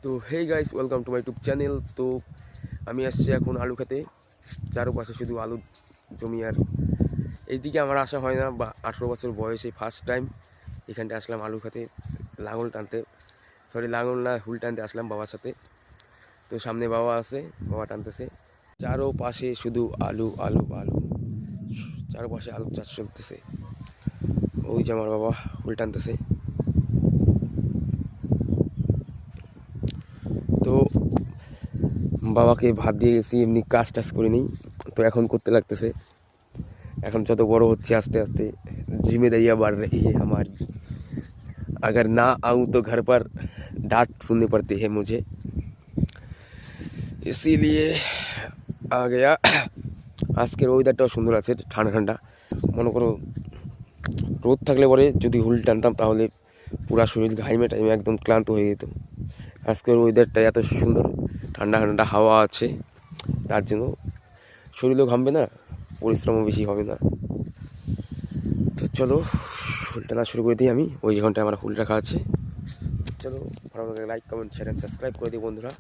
তো hey guys, welcome to my YouTube channel. তো আমি আসছি এখন আলু খেতে। চারপাশে শুধু আলু জমি, আর এইদিকে আমার আসা হয় না, বা 18 বছর বয়সে ফার্স্ট টাইম এখানটা আসলাম আলু খেতে, লাঙল টানতে। লাঙল না, হুল টানতে আসলাম বাবার সাথে। তো সামনে বাবা আছে, বাবা টানতেছে। চারোপাশে শুধু আলু আলু আলু, চারপাশে আলু চাষ চলতেছে। ওই যে আমার বাবা হুল টানতেছে। তো বাবাকে ভাত দিয়ে গেছি, এমনি কাজ টাজ করিনি, তো এখন করতে লাগতেছে। এখন যত বড় হচ্ছে आस्ते आस्ते जिम्मेदारियां बढ़ रही है हमारी। अगर ना आऊँ तो घर पर डांट सुननी पड़ती है मुझे, इसीलिए आ गया। আজকের ওয়েদারটাও সুন্দর আছে, ঠান্ডা ঠান্ডা। মনে করো রোদ থাকলে পরে যদি হুল টানতাম তাহলে পুরা শরীর ঘাইমে টাইমে একদম ক্লান্ত হয়ে যেত। আজকের ওয়েদারটা এত সুন্দর, ঠান্ডা ঠান্ডা হাওয়া আছে, তার জন্য শরীরও ঘামবে না, পরিশ্রমও বেশি হবে না। তো চলো হুল টানা শুরু করে দিই। আমি ওই ঘন্টায় আমার হুল রাখা আছে। চলো ভালো লাগে like comment share and subscribe করে দিই বন্ধুরা।